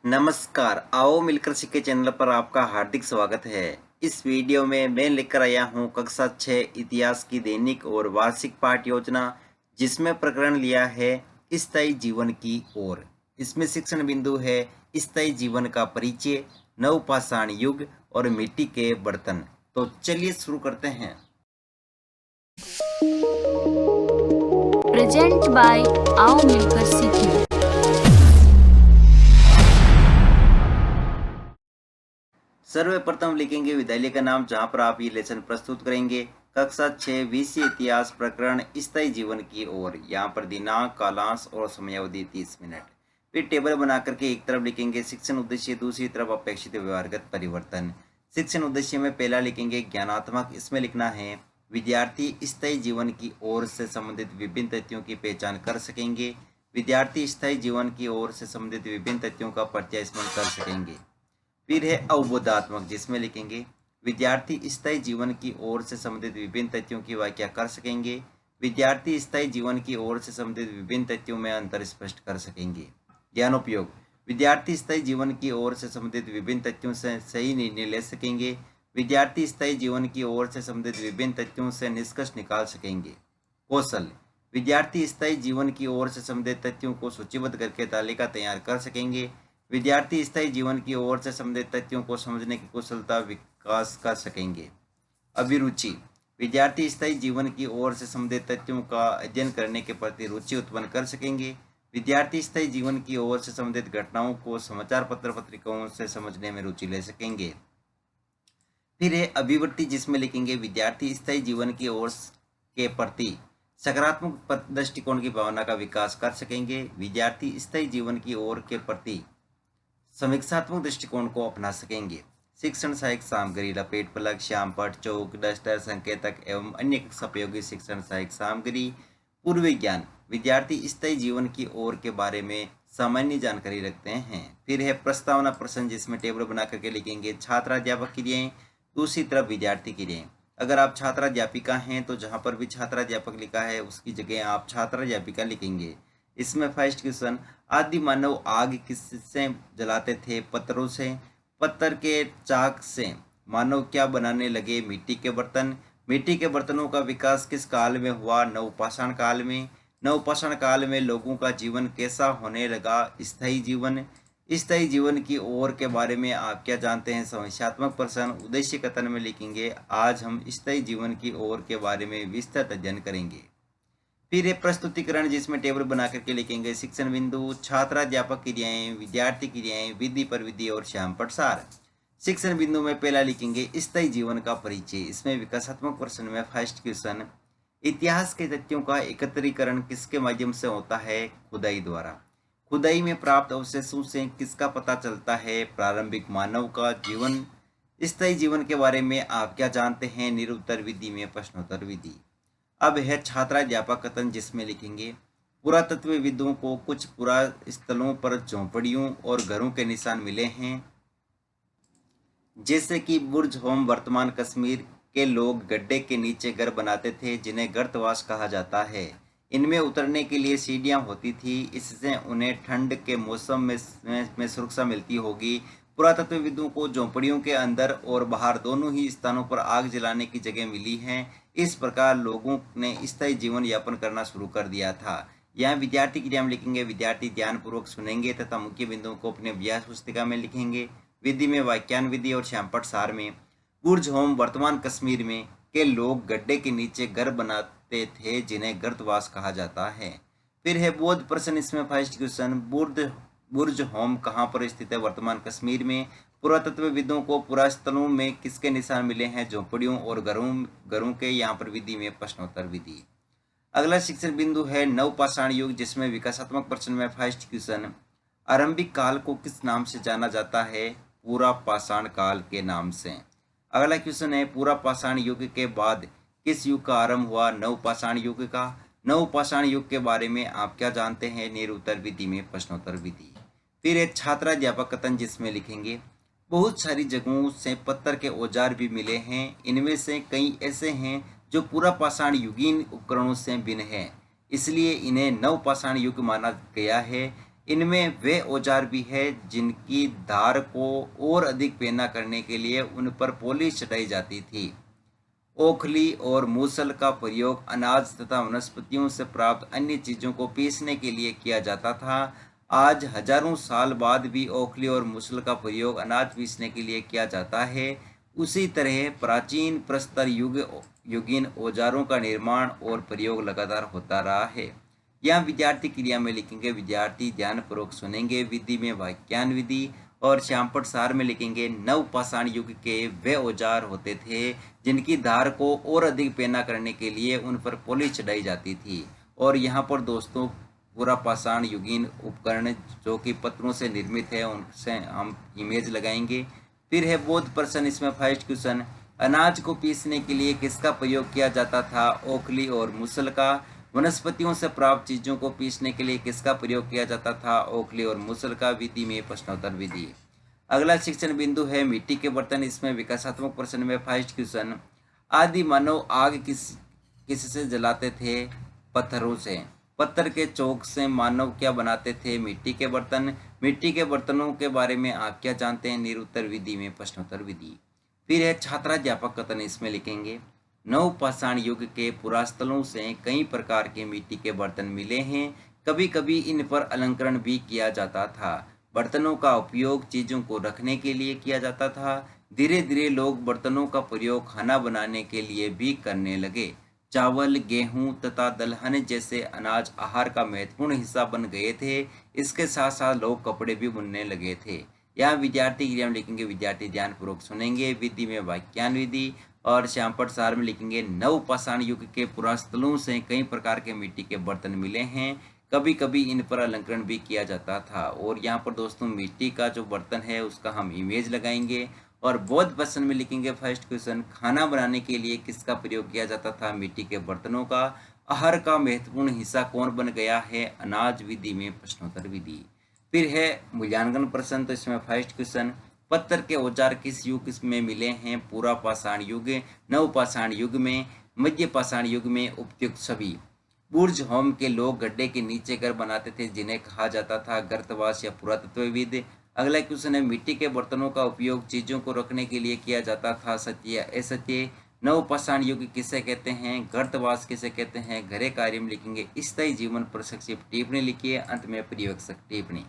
नमस्कार, आओ मिलकर सीखे चैनल पर आपका हार्दिक स्वागत है। इस वीडियो में मैं लेकर आया हूँ कक्षा 6 इतिहास की दैनिक और वार्षिक पाठ योजना, जिसमें प्रकरण लिया है स्थायी जीवन की ओर। इसमें शिक्षण बिंदु है स्थायी जीवन का परिचय, नवपाषाण युग और मिट्टी के बर्तन। तो चलिए शुरू करते हैं। प्रेजेंट बाय आओ मिलकर सीखें। सर्वप्रथम लिखेंगे विद्यालय का नाम, जहां पर आप ये लेसन प्रस्तुत करेंगे। कक्षा 6 विषय इतिहास, प्रकरण स्थायी जीवन की ओर। यहाँ पर दिनांक, कालांश और समयावधि 30 मिनट। फिर टेबल बना करके एक तरफ लिखेंगे शिक्षण उद्देश्य, दूसरी तरफ अपेक्षित व्यवहारगत परिवर्तन। शिक्षण उद्देश्य में पहला लिखेंगे ज्ञानात्मक। इसमें लिखना है विद्यार्थी स्थायी जीवन की ओर से संबंधित विभिन्न तथ्यों की पहचान कर सकेंगे। विद्यार्थी स्थायी जीवन की ओर से संबंधित विभिन्न तथ्यों का प्रत्यय स्मरण कर सकेंगे। फिर है अवबोधात्मक, जिसमें लिखेंगे विद्यार्थी स्थायी जीवन की ओर से संबंधित विभिन्न तथ्यों की व्याख्या कर सकेंगे। विद्यार्थी स्थायी जीवन की ओर से संबंधित विभिन्न तथ्यों में अंतर स्पष्ट कर सकेंगे। ज्ञानोपयोग, विद्यार्थी स्थायी जीवन की ओर से संबंधित विभिन्न तथ्यों से सही निर्णय ले सकेंगे। विद्यार्थी स्थायी जीवन की ओर से संबंधित विभिन्न तथ्यों से निष्कर्ष निकाल सकेंगे। कौशल, विद्यार्थी स्थायी जीवन की ओर से संबंधित तथ्यों को सूचीबद्ध करके तालिका तैयार कर सकेंगे। विद्यार्थी स्थायी जीवन की ओर से संबंधित तथ्यों को समझने की कुशलता विकास कर सकेंगे। अभिरुचि, विद्यार्थी स्थायी जीवन की ओर से संबंधित तथ्यों का अध्ययन करने के प्रति रुचि उत्पन्न कर सकेंगे। विद्यार्थी स्थायी जीवन की ओर से संबंधित घटनाओं को समाचार पत्र पत्रिकाओं से समझने में रुचि ले सकेंगे। फिर है अभिवृत्ति, जिसमें लिखेंगे विद्यार्थी स्थायी जीवन की ओर के प्रति सकारात्मक दृष्टिकोण की भावना का विकास कर सकेंगे। विद्यार्थी स्थायी जीवन की ओर के प्रति समीक्षात्मक दृष्टिकोण को अपना सकेंगे। शिक्षण सहायक सामग्री, लपेट फलक, श्यामपट्ट, चौक, डस्टर, संकेतक एवं अन्य उपयोगी शिक्षण सहायक सामग्री। पूर्व ज्ञान, विद्यार्थी स्थायी जीवन की ओर के बारे में सामान्य जानकारी रखते हैं। फिर है प्रस्तावना प्रश्न, जिसमें टेबल बना करके लिखेंगे छात्राध्यापक क्रियाएं, दूसरी तरफ विद्यार्थी क्रियाएं। अगर आप छात्राध्यापिका हैं तो जहां पर भी छात्राध्यापक लिखा है उसकी जगह आप छात्राध्यापिका लिखेंगे। इसमें फर्स्ट क्वेश्चन, आदि मानव आग किससे जलाते थे? पत्थरों से। पत्थर के चाक से मानव क्या बनाने लगे? मिट्टी के बर्तन। मिट्टी के बर्तनों का विकास किस काल में हुआ? नवपाषाण काल में। नवपाषाण काल में लोगों का जीवन कैसा होने लगा? स्थायी जीवन। स्थायी जीवन की ओर के बारे में आप क्या जानते हैं? समस्यात्मक प्रश्न। उद्देश्य कथन में लिखेंगे आज हम स्थायी जीवन की ओर के बारे में विस्तृत अध्ययन करेंगे। फिर एक प्रस्तुतिकरण, जिसमें टेबल बना करके लिखेंगे शिक्षण बिंदु, छात्राध्यापक क्रियाएं, विद्यार्थी क्रियाएं, विधि पर विधि और श्यामपट्ट सार। शिक्षण बिंदु में पहला लिखेंगे स्थायी जीवन का परिचय। इसमें विकासात्मक प्रश्न में फर्स्ट क्वेश्चन, इतिहास के तथ्यों का एकत्रीकरण किसके माध्यम से होता है? खुदाई द्वारा। खुदाई में प्राप्त अवशेषों से किसका पता चलता है? प्रारंभिक मानव का जीवन। स्थायी जीवन के बारे में आप क्या जानते हैं? निरुत्तर विधि में प्रश्नोत्तर विधि। अब है छात्राध्यापक कथन, जिसमें लिखेंगे पुरातत्वविदों को कुछ पुरास्थलों पर झोंपड़ियों और घरों के निशान मिले हैं, जैसे कि बुर्ज होम। वर्तमान कश्मीर के लोग गड्ढे के नीचे घर बनाते थे, जिन्हें गर्तवास कहा जाता है। इनमें उतरने के लिए सीढ़ियां होती थी, इससे उन्हें ठंड के मौसम में सुरक्षा मिलती होगी। पुरातत्वविदों को झोंपड़ियों के अंदर और बाहर दोनों ही स्थानों पर आग जलाने की जगह मिली है। इस प्रकार लोगों ने स्थायी जीवन यापन करना शुरू कर दिया था। यहाँ विद्यार्थी क्रिया में लिखेंगे विद्यार्थी ध्यानपूर्वक सुनेंगे तथा मुख्य बिंदुओं को अपने अभ्यास पुस्तिका में लिखेंगे। विधि में व्याख्यान विधि और श्यामपट्ट सार में बुर्ज होम वर्तमान कश्मीर में के लोग गड्ढे के नीचे घर बनाते थे, जिन्हें गर्तवास कहा जाता है। फिर है बोध प्रश्न, इसमें फर्स्ट क्वेश्चन, बुर्ज होम कहाँ पर स्थित है? वर्तमान कश्मीर में। पुरातत्वविदों को पुरास्थलों में किसके निशान मिले हैं? झोंपड़ियों और घरों के। यहाँ पर विधि में प्रश्नोत्तर विधि। अगला शिक्षण बिंदु है नवपाषाण युग, जिसमें विकासात्मक प्रश्न में फर्स्ट क्वेश्चन, आरंभिक काल को किस नाम से जाना जाता है? पूरा पाषाण काल के नाम से। अगला क्वेश्चन है पूरा पाषाण युग के बाद किस युग का आरंभ हुआ? नवपाषाण युग का। नवपाषाण युग के बारे में आप क्या जानते हैं? निरुत्तर विधि में प्रश्नोत्तर विधि। फिर एक छात्राध्यापक कथन, जिसमें लिखेंगे बहुत सारी जगहों से पत्थर के औजार भी मिले हैं, इनमें से कई ऐसे हैं जो पूरा पाषाण युगीन उपकरणों से भिन्न हैं, इसलिए इन्हें नवपाषाण युग माना गया है। इनमें वे औजार भी है जिनकी धार को और अधिक पेना करने के लिए उन पर पॉलिश चढ़ाई जाती थी। ओखली और मूसल का प्रयोग अनाज तथा वनस्पतियों से प्राप्त अन्य चीजों को पीसने के लिए किया जाता था। आज हजारों साल बाद भी ओखली और मूसल का प्रयोग अनाज पीसने के लिए किया जाता है। उसी तरह प्राचीन प्रस्तर युगीन औजारों का निर्माण और प्रयोग लगातार होता रहा है। यहाँ विद्यार्थी क्रिया में लिखेंगे, विद्यार्थी ध्यानपूर्वक सुनेंगे, विधि में वाक्यान विधि, और श्यामपट सार में लिखेंगे नवपाषाण युग के वे औजार होते थे जिनकी धार को और अधिक पेना करने के लिए उन पर पॉलिश चढ़ाई जाती थी। और यहाँ पर दोस्तों पूरा पाषाण युगीन उपकरण जो कि पत्थरों से निर्मित है उनसे हम इमेज लगाएंगे। फिर है बोध प्रश्न, इसमें फर्स्ट क्वेश्चन, अनाज को पीसने के लिए किसका प्रयोग किया जाता था? ओखली और मूसल का। वनस्पतियों से प्राप्त चीजों को पीसने के लिए किसका प्रयोग किया जाता था? ओखली और मूसल का। विधि में प्रश्नोत्तर विधि। अगला शिक्षण बिंदु है मिट्टी के बर्तन, इसमें विकासात्मक प्रश्न में फर्स्ट क्वेश्चन, आदि मानव आग किससे जलाते थे? पत्थरों से। पत्थर के चौक से मानव क्या बनाते थे? मिट्टी के बर्तन। मिट्टी के बर्तनों के बारे में आप क्या जानते हैं? निरुत्तर विधि में प्रश्नोत्तर विधि। फिर है छात्राध्यापक कथन, इसमें लिखेंगे नवपाषाण युग के पुरास्थलों से कई प्रकार के मिट्टी के बर्तन मिले हैं। कभी कभी इन पर अलंकरण भी किया जाता था। बर्तनों का उपयोग चीजों को रखने के लिए किया जाता था। धीरे धीरे लोग बर्तनों का प्रयोग खाना बनाने के लिए भी करने लगे। चावल, गेहूं तथा दलहन जैसे अनाज आहार का महत्वपूर्ण हिस्सा बन गए थे। इसके साथ साथ लोग कपड़े भी बुनने लगे थे। यहाँ विद्यार्थी क्रिया में लिखेंगे, विद्यार्थी ध्यानपूर्वक सुनेंगे, विधि में वाक्यान विधि, और श्यामपट सार में लिखेंगे नवपाषाण युग के पुरास्थलों से कई प्रकार के मिट्टी के बर्तन मिले हैं। कभी कभी इन पर अलंकरण भी किया जाता था। और यहाँ पर दोस्तों मिट्टी का जो बर्तन है उसका हम इमेज लगाएंगे। और बौद्ध प्रश्न में लिखेंगे फर्स्ट क्वेश्चन, खाना बनाने के लिए किसका प्रयोग किया जाता था? मिट्टी के बर्तनों का। आहार का महत्वपूर्ण हिस्सा कौन बन गया है? अनाज। विधि में प्रश्नोत्तर विधि। फिर है मूल्यांकन प्रश्न, तो इसमें फर्स्ट क्वेश्चन, पत्थर के औजार किस युग में मिले हैं? पूरा पाषाण युग, नवपाषाण युग में, मध्य पाषाण युग में, उपयुक्त सभी। बुर्ज होम के लोग गड्ढे के नीचे घर बनाते थे जिन्हें कहा जाता था गर्तवास या पुरातत्वविद। अगला क्वेश्चन है मिट्टी के बर्तनों का उपयोग चीजों को रखने के लिए किया जाता था, सत्य या असत्य? नवपाषाण युग किसे कहते हैं? गर्तवास किसे कहते हैं? घरे कार्य में लिखेंगे स्थायी जीवन पर संक्षिप्त टिप्पणी लिखिए, अंत में पर्यवेक्षक टिप्पणी।